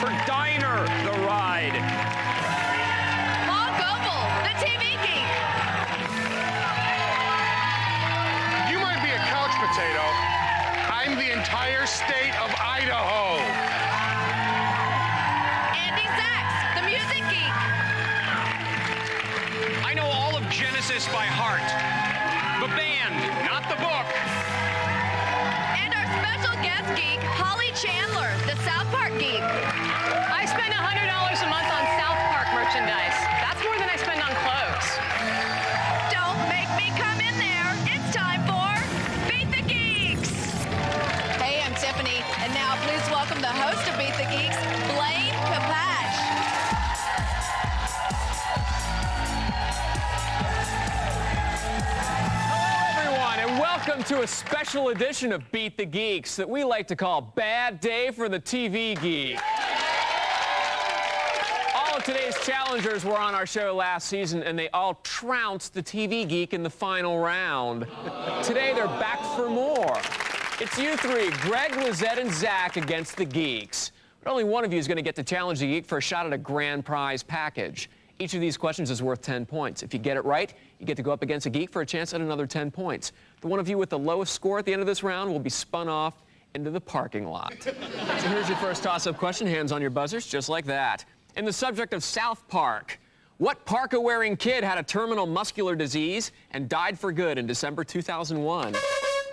for Diner, the ride. Long Oval, the TV Geek. You might be a couch potato. I'm the entire state of Idaho. Andy Sachs, the Music Geek. I know all of Genesis by heart. The band, not the book. And our special guest geek, Holly Chandler, the South Park Geek. I spend $100 a month on South Park merchandise. That's more than I spend on clothes. Don't make me come in there. It's time for Beat the Geeks. Hey, I'm Tiffany, and now please welcome the host of Beat the Geeks, Blaine Capash. And welcome to a special edition of Beat the Geeks that we like to call Bad Day for the TV Geek. All of today's challengers were on our show last season, and they all trounced the TV Geek in the final round. Today, they're back for more. It's you three, Greg, Lizette, and Zach against the Geeks. But only one of you is going to get to challenge the Geek for a shot at a grand prize package. Each of these questions is worth 10 points. If you get it right, you get to go up against a geek for a chance at another 10 points. The one of you with the lowest score at the end of this round will be spun off into the parking lot. So here's your first toss-up question. Hands on your buzzers, just like that. In the subject of South Park, what parka-wearing kid had a terminal muscular disease and died for good in December 2001?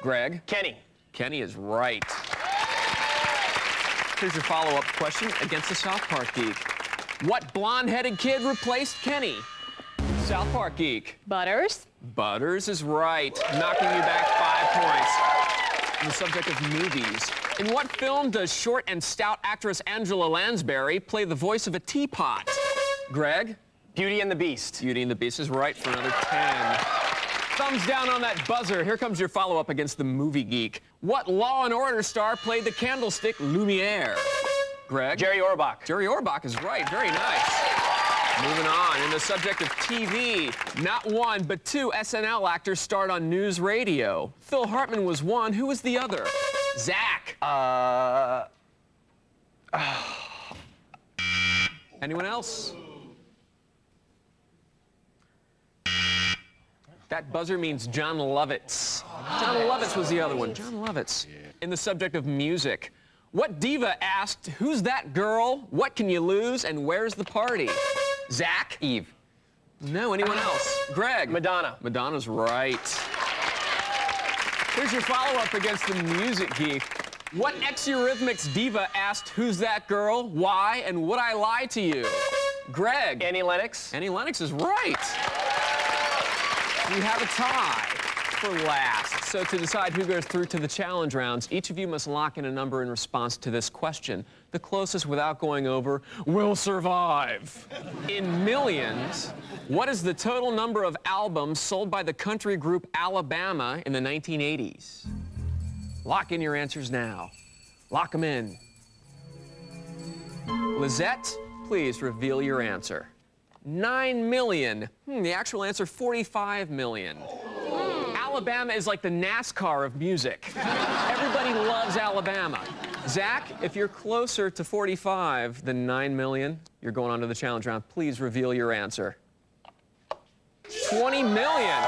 Greg? Kenny. Kenny is right. Here's your follow-up question against the South Park geek. What blonde-headed kid replaced Kenny? South Park geek. Butters. Butters is right, knocking you back 5 points. On the subject of movies, in what film does short and stout actress Angela Lansbury play the voice of a teapot? Greg? Beauty and the Beast. Beauty and the Beast is right for another 10. Thumbs down on that buzzer. Here comes your follow-up against the movie geek. What Law and Order star played the candlestick Lumiere? Greg? Jerry Orbach. Jerry Orbach is right. Very nice. Moving on. In the subject of TV, not one, but two SNL actors starred on news radio. Phil Hartman was one. Who was the other? Zach. Anyone else? That buzzer means John Lovitz. John Lovitz was the other one. John Lovitz. In the subject of music, what diva asked, who's that girl? What can you lose? And where's the party? Zach? Eve. No, anyone else? Greg? Madonna. Madonna's right. Here's your follow-up against the music geek. What ex-Eurythmics diva asked, who's that girl? Why? And would I lie to you? Greg? Annie Lennox. Annie Lennox is right. We have a tie for last. So to decide who goes through to the challenge rounds, each of you must lock in a number in response to this question. The closest without going over will survive. In millions, what is the total number of albums sold by the country group Alabama in the 1980s? Lock in your answers now. Lock them in. Lizette, please reveal your answer. 9 million. The actual answer, 45 million. Alabama is like the NASCAR of music. Everybody loves Alabama. Zach, if you're closer to 45 than 9 million, you're going on to the challenge round. Please reveal your answer. 20 million.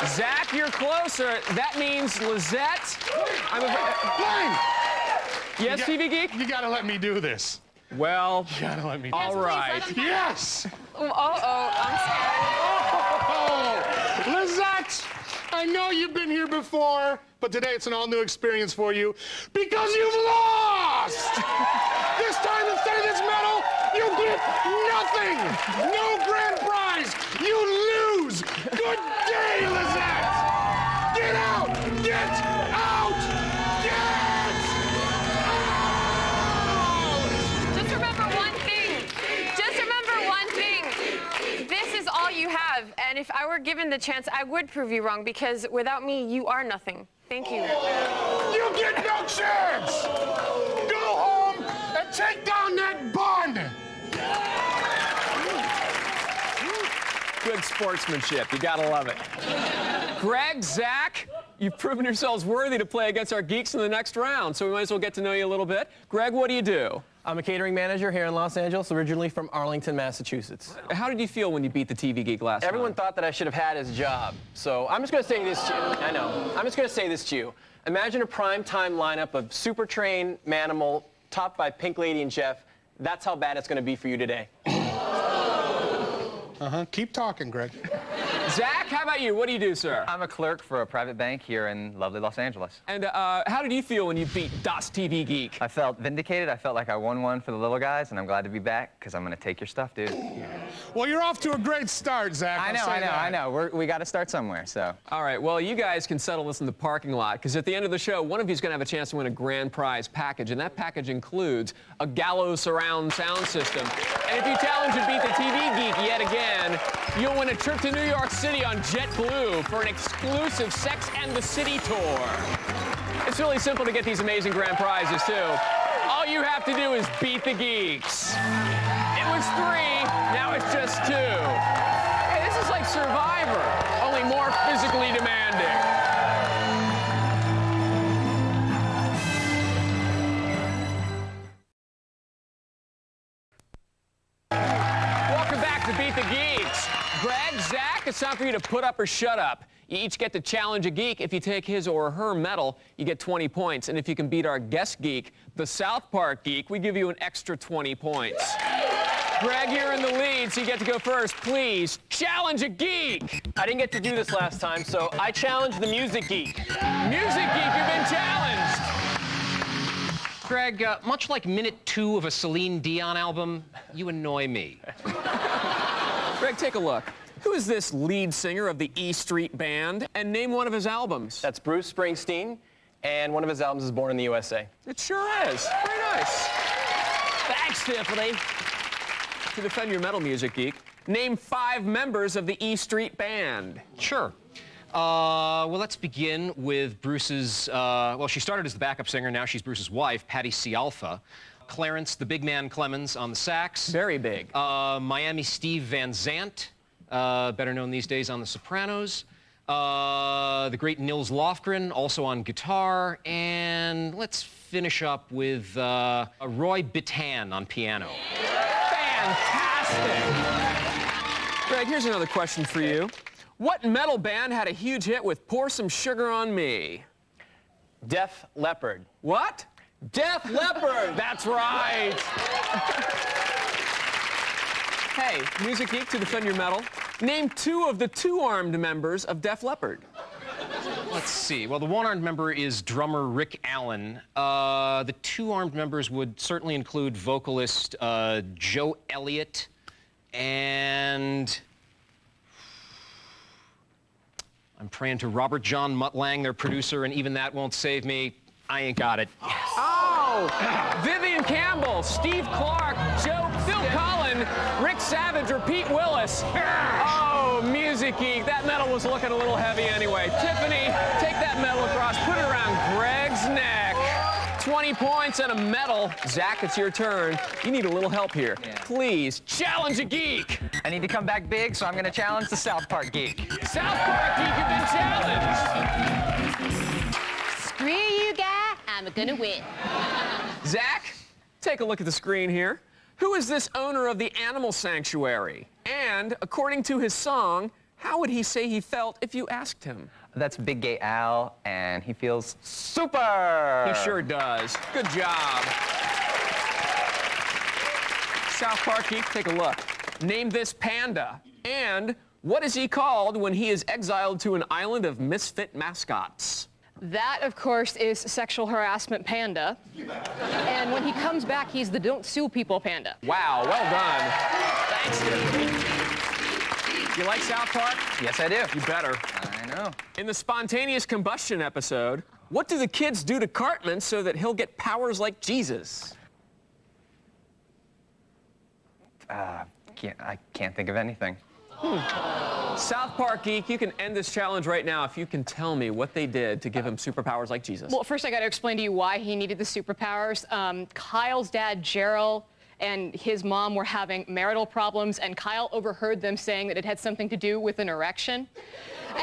Zach, you're closer. That means Lizette. Blaine! Yes, TV Geek? You gotta let me do this. Well, You gotta let me do all this. right. Yes! I'm scared. Oh, Lizette! I know you've been here before, but today it's an all-new experience for you because you've lost! This time, instead of this medal, you get nothing! No grand prize! You lose! Good day, Lizette! Get out! Get out! Get out! Just remember one thing. Just remember one thing. This is all you have. And if I were given the chance, I would prove you wrong because without me, you are nothing. Thank you. You get no chance! Go home and take down that bun! Good sportsmanship. You gotta love it. Greg, Zach, you've proven yourselves worthy to play against our geeks in the next round, so we might as well get to know you a little bit. Greg, what do you do? I'm a catering manager here in Los Angeles, originally from Arlington, Massachusetts. How did you feel when you beat the TV Geek last Everyone time? thought that I should have had his job. So I'm just going to say this to you. I know. I'm just going to say this to you. Imagine a prime-time lineup of Super Train, Manimal, topped by Pink Lady and Jeff. That's how bad it's going to be for you today. Keep talking, Greg. Zach, how about you? What do you do, sir? I'm a clerk for a private bank here in lovely Los Angeles. And how did you feel when you beat Das TV Geek? I felt vindicated. I felt like I won one for the little guys, and I'm glad to be back because I'm going to take your stuff, dude. Well, you're off to a great start, Zach. I know. We got to start somewhere, so. All right, well, you guys can settle this in the parking lot, because at the end of the show, one of you is going to have a chance to win a grand prize package, and that package includes a Gallo surround sound system. And if you challenge and beat the TV Geek yet again, you'll win a trip to New York City on JetBlue for an exclusive Sex and the City tour. It's really simple to get these amazing grand prizes, too. All you have to do is beat the Geeks. It was 3, now it's just 2. Hey, this is like Survivor, only more physically demanding. Welcome back to Beat the Geeks. Greg, Zach, it's time for you to put up or shut up. You each get to challenge a geek. If you take his or her medal, you get 20 points. And if you can beat our guest geek, the South Park geek, we give you an extra 20 points. Greg, you're in the lead, so you get to go first. Please, challenge a geek. I didn't get to do this last time, so I challenge the Music Geek. Music geek, you've been challenged. Greg, much like minute 2 of a Celine Dion album, you annoy me. Greg, take a look. Who is this lead singer of the E Street Band? And name one of his albums. That's Bruce Springsteen, and one of his albums is Born in the USA. It sure is. Very nice. Thanks, Tiffany. To defend your metal, Music Geek, name 5 members of the E Street Band. Sure. Well, let's begin with Bruce's, well, she started as the backup singer, now she's Bruce's wife, Patti Cialfa. Clarence, the big man Clemens on the sax. Very big. Miami Steve Van Zandt, better known these days on The Sopranos. The great Nils Lofgren, also on guitar. And let's finish up with Roy Bittan on piano. Fantastic. Greg, here's another question for you. What metal band had a huge hit with Pour Some Sugar on Me? Def Leppard. What? Def Leppard! That's right! Hey, Music Geek, to defend your medal, name 2 of the 2-armed members of Def Leppard. Let's see. Well, the one-armed member is drummer Rick Allen. The 2-armed members would certainly include vocalist Joe Elliott and... I'm praying to Robert John Muttlang, their producer, and even that won't save me. I ain't got it. Oh! Vivian Campbell, Steve Clark, Phil Collin, Rick Savage, or Pete Willis. Oh, Music Geek, that medal was looking a little heavy anyway. Tiffany, take that medal across, put it around Greg's neck. 20 points and a medal. Zach, it's your turn. You need a little help here. Yeah. Please, challenge a geek. I need to come back big, so I'm going to challenge the South Park Geek. South Park Geek, you've been challenged. Screw you, guy. I'm gonna win. Zach, take a look at the screen here. Who is this owner of the animal sanctuary? And according to his song, how would he say he felt if you asked him? That's Big Gay Al, and he feels super! He sure does. Good job. South Park Geek, take a look. Name this panda. And what is he called when he is exiled to an island of misfit mascots? That, of course, is Sexual Harassment Panda. And when he comes back, he's the Don't Sue People Panda. Wow, well done. Thanks, Tiffany. You like South Park? Yes, I do. You better. I know. In the spontaneous combustion episode, what do the kids do to Cartman so that he'll get powers like Jesus? I can't think of anything. South Park Geek, you can end this challenge right now if you can tell me what they did to give him superpowers like Jesus. Well, first I got to explain to you why he needed the superpowers. Kyle's dad, Gerald, and his mom were having marital problems, and Kyle overheard them saying that it had something to do with an erection.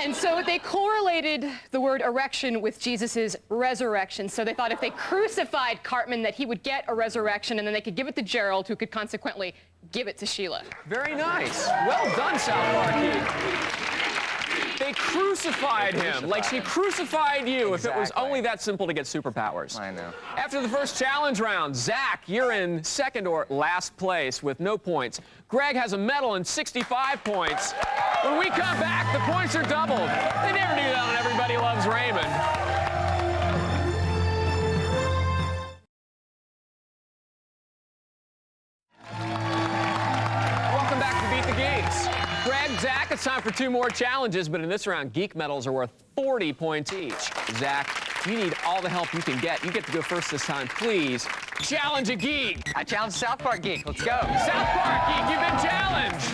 And so they correlated the word erection with Jesus' resurrection. So they thought if they crucified Cartman that he would get a resurrection, and then they could give it to Gerald, who could consequently give it to Sheila. Very nice. Well done, South Park Geek. They crucified him, like she crucified you if it was only that simple to get superpowers. I know. After the first challenge round, Zach, you're in second or last place with no points. Greg has a medal and 65 points. When we come back, the points are doubled. They never do that on Everybody Loves Raymond. Welcome back to Beat the Geeks. Greg, Zach, it's time for 2 more challenges, but in this round, Geek medals are worth 40 points each. Zach, you need all the help you can get. You get to go first this time. Please challenge a geek. I challenge South Park Geek. Let's go. South Park Geek, you've been challenged.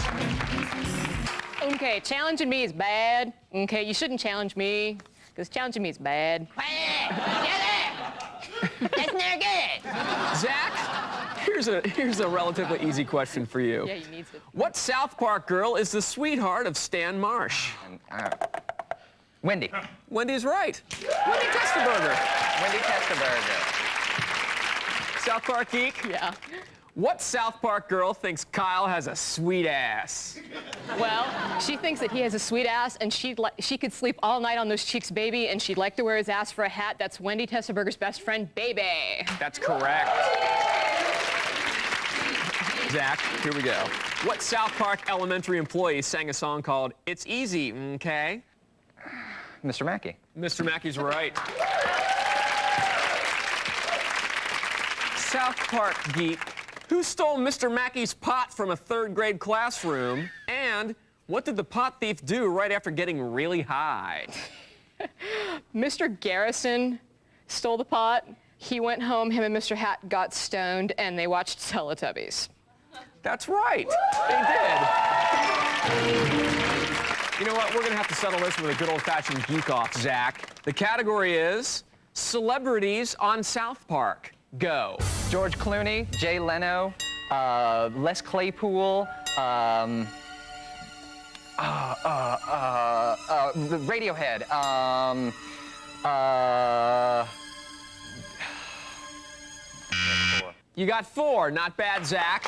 Okay, challenging me is bad. Okay, you shouldn't challenge me, because challenging me is bad. That's not good. Zach, here's a relatively easy question for you. Yeah, you need to. What South Park girl is the sweetheart of Stan Marsh? Wendy. Wendy's right. Wendy Testerberger. Wendy Testerberger. South Park Geek? Yeah. What South Park girl thinks Kyle has a sweet ass? Well, she thinks that he has a sweet ass, and she could sleep all night on those cheeks, baby, and she'd like to wear his ass for a hat. That's Wendy Testerberger's best friend, Baby. That's correct. Zach, here we go. What South Park elementary employee sang a song called It's Easy, okay? Mr. Mackey. Mr. Mackey's right. South Park Geek, who stole Mr. Mackey's pot from a 3rd grade classroom? And what did the pot thief do right after getting really high? Mr. Garrison stole the pot. He went home, him and Mr. Hat got stoned, and they watched Teletubbies. That's right. They did. You know what? We're going to have to settle this with a good old-fashioned geek-off, Zach. The category is celebrities on South Park. Go. George Clooney, Jay Leno, Les Claypool, Radiohead, You got 4. Not bad, Zach.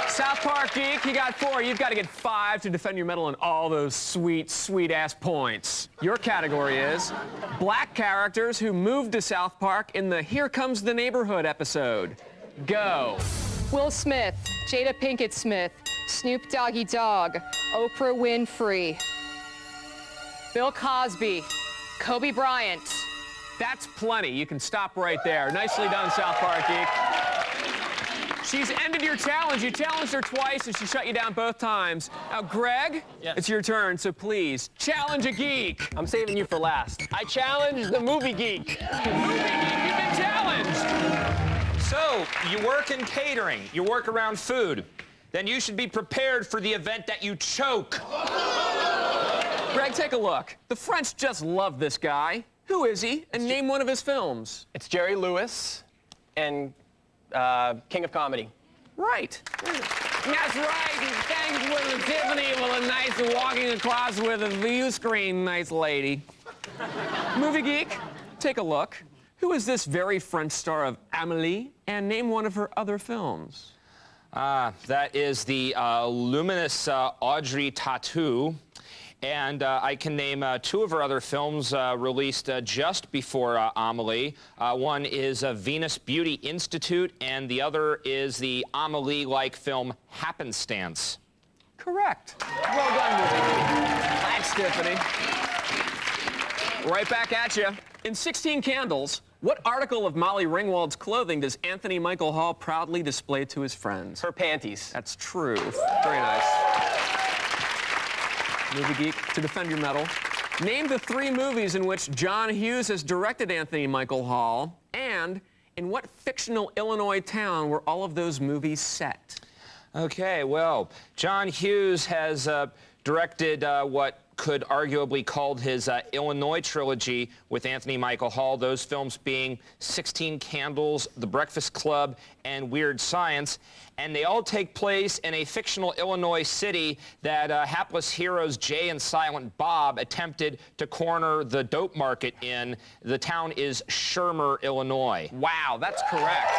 South Park Geek, you got 4. You've got to get 5 to defend your medal and all those sweet, sweet-ass points. Your category is black characters who moved to South Park in the Here Comes the Neighborhood episode. Go. Will Smith, Jada Pinkett Smith, Snoop Doggy Dogg, Oprah Winfrey, Bill Cosby, Kobe Bryant. That's plenty. You can stop right there. Nicely done, South Park Geek. She's ended your challenge. You challenged her twice, and she shut you down both times. Now, Greg, it's your turn, so please, challenge a geek. I'm saving you for last. I challenge the movie geek. Movie geek, you've been challenged. So, you work in catering, you work around food, then you should be prepared for the event that you choke. Greg, take a look. The French just love this guy. Who is he? And name one of his films. It's Jerry Lewis and King of Comedy. Right. That's right. Thanks with a Tiffany with a nice walking across with a view screen, nice lady. Movie geek, take a look. Who is this very French star of Amélie? And name one of her other films. That is the luminous Audrey Tautou. And I can name 2 of her other films released just before Amélie. One is Venus Beauty Institute, and the other is the Amélie-like film Happenstance. Correct. Well done, movie. Thanks, Tiffany. Right back at you. In 16 Candles, what article of Molly Ringwald's clothing does Anthony Michael Hall proudly display to his friends? Her panties. That's true. Very nice. Movie geek, to defend your medal. Name the 3 movies in which John Hughes has directed Anthony Michael Hall, and in what fictional Illinois town were all of those movies set? Okay, well, John Hughes has directed what could arguably called his Illinois trilogy with Anthony Michael Hall, those films being 16 Candles, The Breakfast Club, and Weird Science. And they all take place in a fictional Illinois city that hapless heroes Jay and Silent Bob attempted to corner the dope market in. The town is Shermer, Illinois. Wow, that's correct.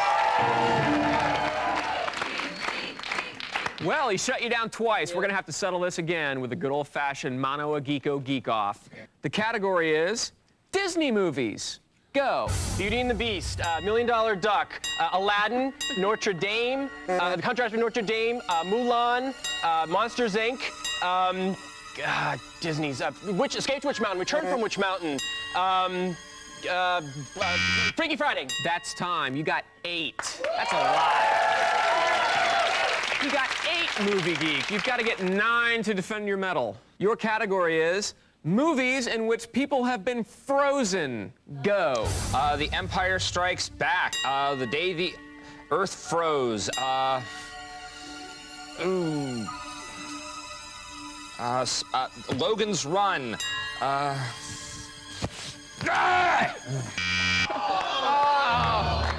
Well, he shut you down twice. We're going to have to settle this again with a good old-fashioned mono a geeko geek off. The category is Disney movies. Go. Beauty and the Beast, Million Dollar Duck, Aladdin, Notre Dame, The Country House of Notre Dame, Mulan, Monsters Inc., Disney's, Escape to Witch Mountain, Return from Witch Mountain, Freaky Friday. That's time. You got 8. That's a lot. You got 8, Movie Geek. You've got to get 9 to defend your medal. Your category is movies in which people have been frozen. Go. The Empire Strikes Back. The Day the Earth Froze. Logan's Run.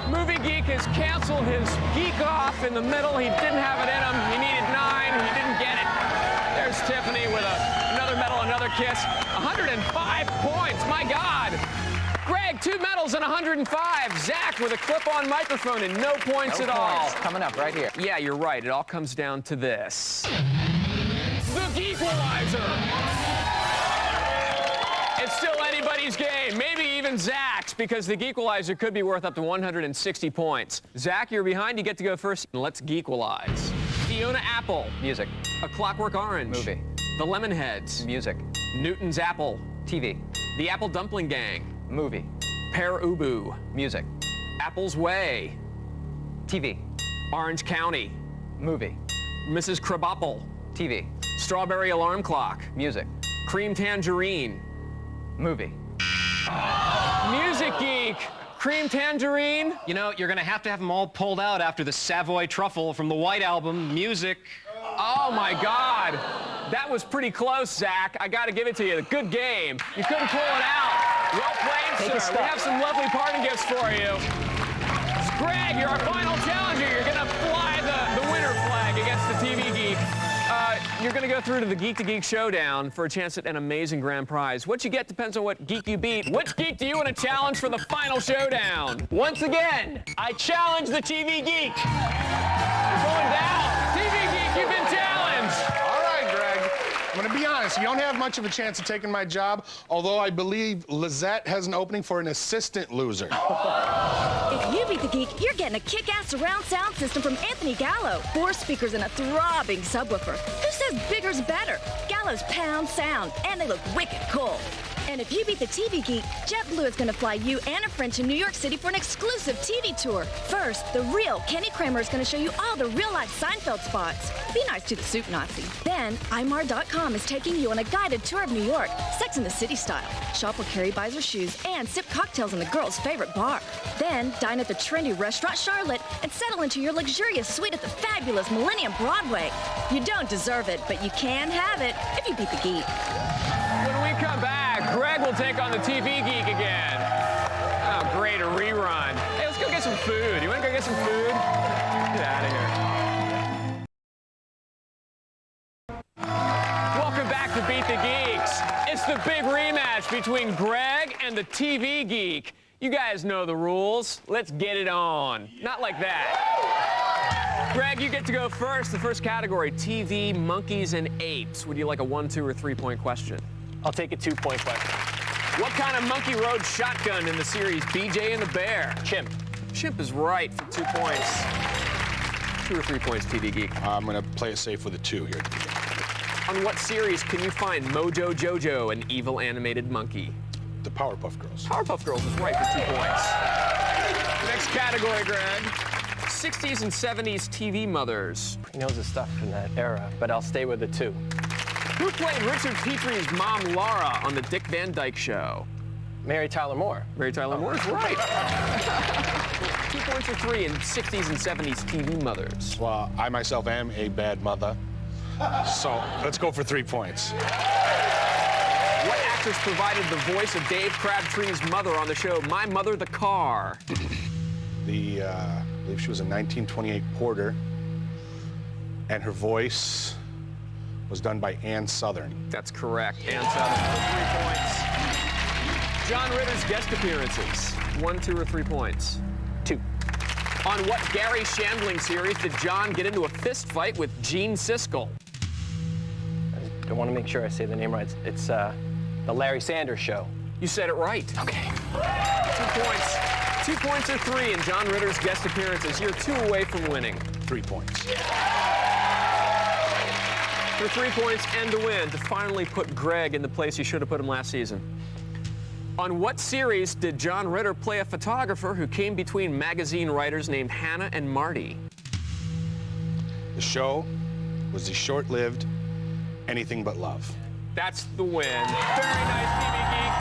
Movie Geek has canceled his geek off in the middle. He didn't have it in him. He needed 9. He didn't get it. There's Tiffany with another medal, another kiss. 105 points. My God. Greg, 2 medals and 105. Zach with a clip-on microphone and no points at all. Coming up right here. Yeah, you're right. It all comes down to this. The Geequalizer. It's still anybody's game, maybe even Zach's, because the Geequalizer could be worth up to 160 points. Zach, you're behind. You get to go first. Let's Geequalize. Fiona Apple. Music. A Clockwork Orange. Movie. The Lemonheads. Music. Newton's Apple. TV. The Apple Dumpling Gang. Movie. Pear Ubu. Music. Apple's Way. TV. Orange County. Movie. Mrs. Crabapple. TV. Strawberry Alarm Clock. Music. Cream Tangerine. Movie. Music Geek. Cream Tangerine. You know, you're gonna have them all pulled out after the Savoy Truffle from the White Album, Music. Oh my God. That was pretty close, Zach. I gotta give it to you. Good game. You couldn't pull it out. Well played, sir. We have some lovely party gifts for you. Greg, you're our final challenger. You're gonna fly the winner flag against the TV Geek. You're going to go through to the Geek to Geek Showdown for a chance at an amazing grand prize. What you get depends on what geek you beat. Which geek do you want to challenge for the final showdown? Once again, I challenge the TV Geek. You're going down. TV Geek, you've been challenged. All right, Greg. I'm going to be honest. You don't have much of a chance of taking my job, although I believe Lizette has an opening for an assistant loser. If you beat the Geek, you're getting a kick-ass surround sound system from Anthony Gallo. 4 speakers and a throbbing subwoofer. Who says bigger's better? Gallo's pound sound, and they look wicked cool. And if you beat the TV Geek, JetBlue is going to fly you and a friend to New York City for an exclusive TV tour. First, the real Kenny Kramer is going to show you all the real-life Seinfeld spots. Be nice to the soup Nazi. Then, imar.com is taking you on a guided tour of New York, Sex in the City style. Shop where Carrie buys her shoes and sip cocktails in the girl's favorite bar. Then, dine at the trendy restaurant Charlotte and settle into your luxurious suite at the fabulous Millennium Broadway. You don't deserve it, but you can have it if you beat the Geek. When we come back, Greg will take on the TV Geek again. Oh, great, a rerun. Hey, let's go get some food. You want to go get some food? Get out of here. Welcome back to Beat the Geeks. It's the big rematch between Greg and the TV Geek. You guys know the rules. Let's get it on. Not like that. Greg, you get to go first. The first category, TV, monkeys, and apes. Would you like a 1, 2, or 3-point question? I'll take a 2-point question. What kind of monkey rode shotgun in the series BJ and the Bear? Chimp. Chimp is right for 2 points. 2 or 3 points, TV Geek. I'm going to play it safe with a 2 here. On what series can you find Mojo Jojo, an evil animated monkey? The Powerpuff Girls. Powerpuff Girls is right for 2 points. Next category, Greg. 60s and 70s TV mothers. He knows his stuff from that era, but I'll stay with the 2. Who played Richard Petrie's mom, Laura, on the Dick Van Dyke Show? Mary Tyler Moore. Mary Tyler Moore is right. 2 points or 3 in 60s and 70s TV mothers. Well, I myself am a bad mother. So let's go for 3 points. actress provided the voice of Dave Crabtree's mother on the show My Mother the Car? I believe she was a 1928 Porter, and her voice was done by Ann Southern. That's correct. Ann Southern for 3 points. John Ritter's guest appearances. 1, 2, or 3 points? 2. On what Gary Shandling series did John get into a fist fight with Gene Siskel? I want to make sure I say the name right. It's the Larry Sanders Show. You said it right. Okay. 2 points. 2 points or 3 in John Ritter's guest appearances. You're 2 away from winning. 3 points. For 3 points and to win, to finally put Greg in the place you should have put him last season. On what series did John Ritter play a photographer who came between magazine writers named Hannah and Marty? The show was the short-lived Anything But Love. That's the win. Very nice, TV Geek.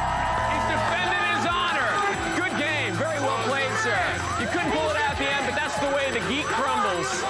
He's defended his honor. Good game. Very well played, sir. You couldn't pull it out at the end, but that's the way the Geek crumbles.